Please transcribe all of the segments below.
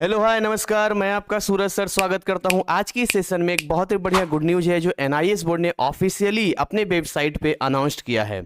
Hello hi नमस्कार। मैं आपका सूरज सर स्वागत करता हूं। आज की सेशन में एक बहुत ही बढ़िया गुड न्यूज़ है जो एनआईएस बोर्ड ने ऑफिशियली अपने वेबसाइट पे अनाउंस किया है।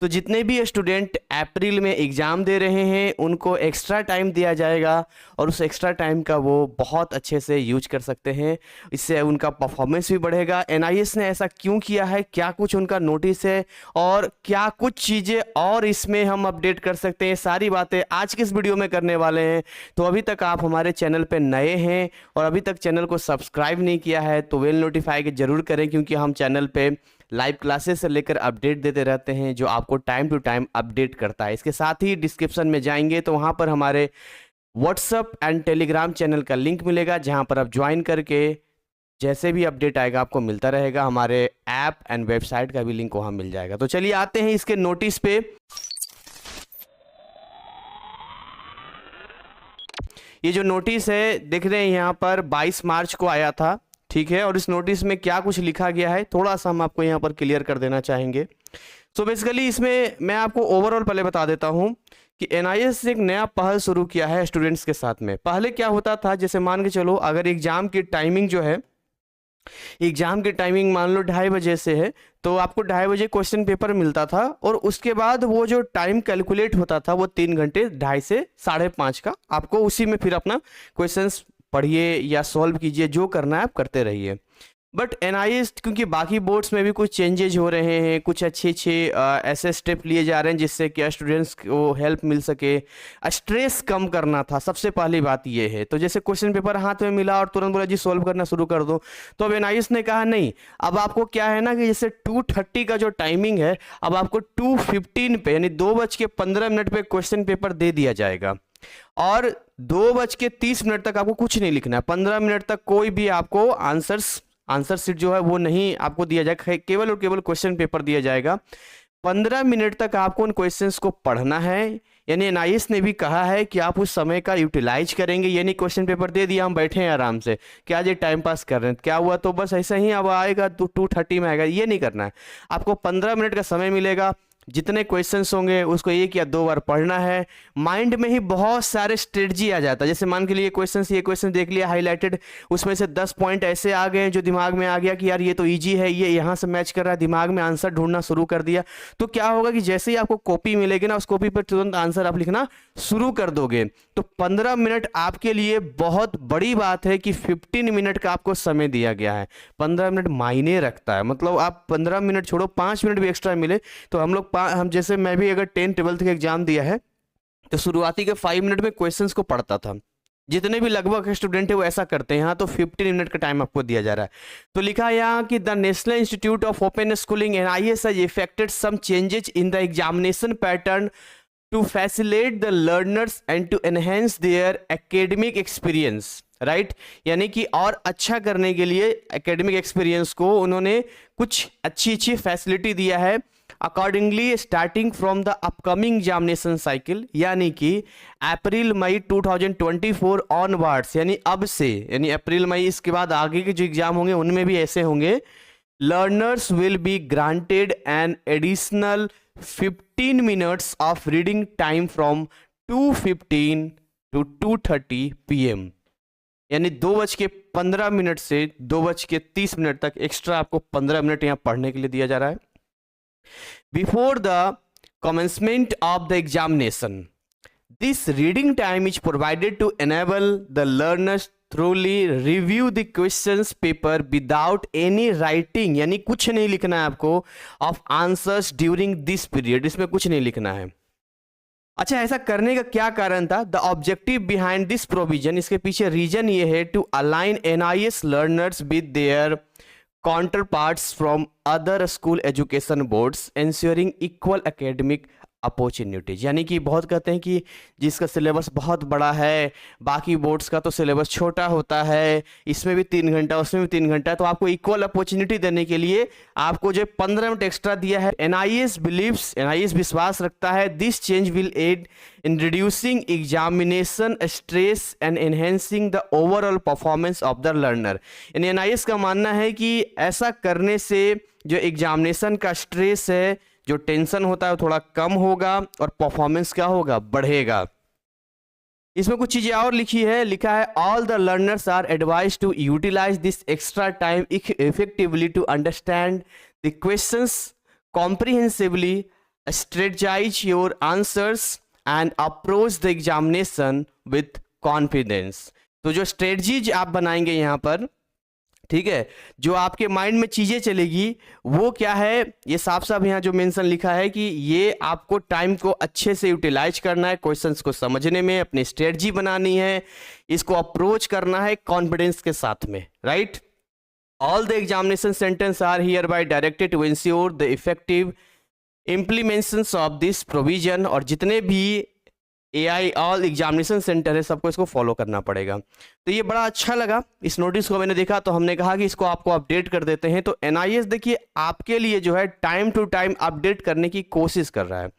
तो जितने भी स्टूडेंट अप्रैल में एग्ज़ाम दे रहे हैं उनको एक्स्ट्रा टाइम दिया जाएगा और उस एक्स्ट्रा टाइम का वो बहुत अच्छे से यूज कर सकते हैं। इससे उनका परफॉर्मेंस भी बढ़ेगा। एनआईएस ने ऐसा क्यों किया है, क्या कुछ उनका नोटिस है और क्या कुछ चीज़ें और इसमें हम अपडेट कर सकते हैं, सारी बातें आज की इस वीडियो में करने वाले हैं। तो अभी तक आप हमारे चैनल पर नए हैं और अभी तक चैनल को सब्सक्राइब नहीं किया है तो वेल नोटिफाई जरूर करें, क्योंकि हम चैनल पे लाइव क्लासेस से लेकर अपडेट देते रहते हैं जो आपको टाइम टू टाइम अपडेट करता है। इसके साथ ही डिस्क्रिप्शन में जाएंगे तो वहां पर हमारे व्हाट्सएप एंड टेलीग्राम चैनल का लिंक मिलेगा, जहां पर आप ज्वाइन करके जैसे भी अपडेट आएगा आपको मिलता रहेगा। हमारे ऐप एंड वेबसाइट का भी लिंक वहां मिल जाएगा। तो चलिए आते हैं इसके नोटिस पे। ये जो नोटिस है देख रहे हैं यहाँ पर 22 मार्च को आया था, ठीक है। और इस नोटिस में क्या कुछ लिखा गया है थोड़ा सा हम आपको यहाँ पर क्लियर कर देना चाहेंगे। सो बेसिकली इसमें मैं आपको ओवरऑल पहले बता देता हूँ कि एनआईएस एक नया पहल शुरू किया है स्टूडेंट्स के साथ में। पहले क्या होता था, जैसे मान के चलो अगर एग्जाम की टाइमिंग जो है, एग्जाम की टाइमिंग मान लो 2:30 बजे से है तो आपको 2:30 बजे क्वेश्चन पेपर मिलता था और उसके बाद वो जो टाइम कैलकुलेट होता था वो 3 घंटे 2:30 से 5:30 का, आपको उसी में फिर अपना क्वेश्चंस पढ़िए या सॉल्व कीजिए, जो करना है आप करते रहिए। बट एनआईएस क्योंकि बाकी बोर्ड्स में भी कुछ चेंजेज हो रहे हैं, कुछ अच्छे अच्छे ऐसे स्टेप लिए जा रहे हैं जिससे कि स्टूडेंट्स को हेल्प मिल सके। स्ट्रेस कम करना था सबसे पहली बात ये है। तो जैसे क्वेश्चन पेपर हाथ में मिला और तुरंत बोला जी सॉल्व करना शुरू कर दो, तो अब एनआईएस ने कहा नहीं, अब आपको क्या है ना कि जैसे 2:30 का जो टाइमिंग है अब आपको 2:15 पे यानी 2:15 पे क्वेश्चन पेपर दे दिया जाएगा और 2:30 तक आपको कुछ नहीं लिखना है। 15 मिनट तक कोई भी आपको आंसर शीट जो है वो नहीं आपको दिया जाएगा, केवल और केवल क्वेश्चन पेपर दिया जाएगा। 15 मिनट तक आपको उन क्वेश्चंस को पढ़ना है। यानी एनआईएस ने भी कहा है कि आप उस समय का यूटिलाइज करेंगे। यानी क्वेश्चन पेपर दे दिया, हम बैठे हैं आराम से, क्या ये टाइम पास कर रहे हैं, क्या हुआ तो बस ऐसा ही अब आएगा तो 2:30 में आएगा, ये नहीं करना है। आपको 15 मिनट का समय मिलेगा, जितने क्वेश्चंस होंगे उसको एक या दो बार पढ़ना है। माइंड में ही बहुत सारे स्ट्रेटजी आ जाता है। जैसे मान के लिए ये क्वेश्चन देख लिया हाईलाइटेड, उसमें से 10 पॉइंट ऐसे आ गए जो दिमाग में आ गया कि यार ये तो इजी है, ये यहाँ से मैच कर रहा है, दिमाग में आंसर ढूंढना शुरू कर दिया। तो क्या होगा कि जैसे ही आपको कॉपी मिलेगी ना, उस कॉपी पर तुरंत आंसर आप लिखना शुरू कर दोगे। तो 15 मिनट आपके लिए बहुत बड़ी बात है कि 15 मिनट का आपको समय दिया गया है। 15 मिनट मायने रखता है, मतलब आप 15 मिनट छोड़ो 5 मिनट भी एक्स्ट्रा मिले तो हम जैसे मैं भी अगर 10th-12th का एग्जाम दिया है तो शुरुआती के 5 मिनट में क्वेश्चंस को पढ़ता था। जितने भी लगभग स्टूडेंट है वो ऐसा करते हैं। यहाँ तो 15 मिनट का टाइम आपको दिया जा रहा है। तो लिखा है यहाँ कि the national institute of open schooling NIS has effected some changes in the examination pattern to facilitate the learners and to enhance their academic experience, right. यानी कि और अच्छा करने के लिए एकेडमिक एक्सपीरियंस को उन्होंने कुछ अच्छी अच्छी फैसिलिटी दिया है। Accordingly starting from the upcoming examination cycle, यानी कि अप्रैल मई 2024 ऑनवर्ड्स, यानी अब से, यानी अप्रैल मई इसके बाद आगे के जो एग्जाम होंगे उनमें भी ऐसे होंगे। Learners will be granted an additional 15 minutes of reading time from 2:15 to 2:30 PM, यानी 2:15 से 2:30 तक एक्स्ट्रा आपको 15 मिनट यहाँ पढ़ने के लिए दिया जा रहा है। Before the commencement of the examination, this reading time is provided to enable the learners thoroughly review the questions paper without any writing, यानी कुछ नहीं लिखना है आपको, of answers during this period, इसमें कुछ नहीं लिखना है। अच्छा, ऐसा करने का क्या कारण था? The objective behind this provision, इसके पीछे रीजन ये है to align NIS learners with their counterparts from other school education boards, ensuring equal academic opportunities. यानी कि बहुत कहते हैं कि जिसका सिलेबस बहुत बड़ा है, बाकी बोर्ड्स का तो सिलेबस छोटा होता है, इसमें भी 3 घंटा उसमें भी 3 घंटा, तो आपको इक्वल अपॉर्चुनिटी देने के लिए आपको जो 15 मिनट एक्स्ट्रा दिया है। एनआईएस विश्वास रखता है this change will aid in reducing examination stress and enhancing the overall performance of the learner. यानी एनआईएस का मानना है कि ऐसा करने से जो एग्जामिनेशन का स्ट्रेस है, जो टेंशन होता है वो थोड़ा कम होगा और परफॉर्मेंस क्या होगा, बढ़ेगा। इसमें कुछ चीजें और लिखी है, लिखा है all the learners are advise to utilise this extra time effectively to understand the questions comprehensively, strategize your answers and approach the examination with confidence। तो जो स्ट्रेटजीज आप बनाएंगे यहाँ पर, ठीक है, जो आपके माइंड में चीजें चलेगी वो क्या है, ये साफ साफ यहाँ जो मेंशन लिखा है कि ये आपको टाइम को अच्छे से यूटिलाइज करना है, क्वेश्चंस को समझने में, अपनी स्ट्रेटजी बनानी है, इसको अप्रोच करना है कॉन्फिडेंस के साथ में, right. All the examination sentence are hereby directed to ensure the effective implementations of this provision. और जितने भी AI ऑल एग्जामिनेशन सेंटर है सबको इसको फॉलो करना पड़ेगा। तो ये बड़ा अच्छा लगा, इस नोटिस को मैंने देखा तो हमने कहा कि इसको आपको अपडेट कर देते हैं। तो NIS देखिए आपके लिए जो है टाइम टू टाइम अपडेट करने की कोशिश कर रहा है।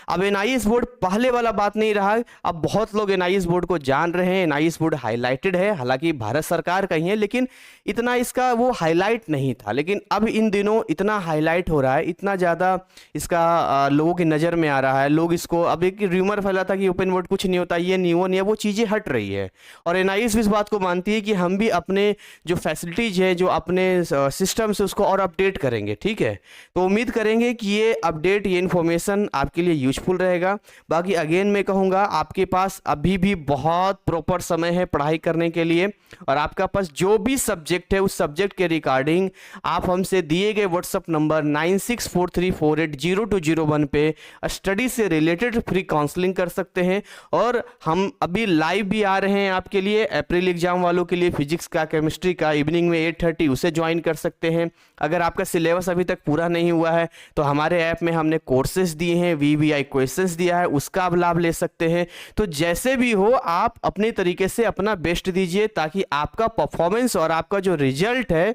अब NIS बोर्ड पहले वाला बात नहीं रहा, अब बहुत लोग NIS बोर्ड को जान रहे हैं, NIS बोर्ड हाईलाइटेड है, हालांकि भारत सरकार का ही है, लेकिन इतना इसका वो हाईलाइट नहीं था। लेकिन अब इन दिनों इतना हाईलाइट हो रहा है, इतना ज़्यादा इसका लोगों की नज़र में आ रहा है। लोग इसको, अब एक र्यूमर फैला था कि ओपन बोर्ड कुछ नहीं होता, ये नहीं वो नहीं है, वो चीज़ें हट रही है। और NIS भी इस बात को मानती है कि हम भी अपने जो फैसिलिटीज है, जो अपने सिस्टम से उसको और अपडेट करेंगे, ठीक है। तो उम्मीद करेंगे कि ये अपडेट, ये इन्फॉर्मेशन आपके लिए यूजफुल रहेगा। बाकी अगेन मैं कहूँगा आपके पास अभी भी बहुत प्रॉपर समय है पढ़ाई करने के लिए, और आपका पास जो भी सब्जेक्ट है उस सब्जेक्ट के रिगार्डिंग आप हमसे दिए गए व्हाट्सअप नंबर 9643480201 पे स्टडी से रिलेटेड फ्री काउंसलिंग कर सकते हैं। और हम अभी लाइव भी आ रहे हैं आपके लिए, अप्रैल एग्जाम वालों के लिए फिजिक्स का, केमिस्ट्री का, इवनिंग में 8:30 उसे ज्वाइन कर सकते हैं। अगर आपका सिलेबस अभी तक पूरा नहीं हुआ है तो हमारे ऐप में हमने कोर्सेज दिए हैं, VVI क्वेश्चंस दिया है, उसका आप लाभ ले सकते हैं। तो जैसे भी हो आप अपने तरीके से अपना बेस्ट दीजिए, ताकि आपका परफॉर्मेंस और आपका जो रिजल्ट है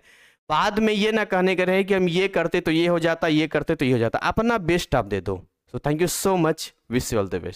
बाद में ये ना कहने का रहे कि हम ये करते तो ये हो जाता, ये करते तो ये हो जाता। अपना बेस्ट आप दे दो। So thank you so much, wish you all the best.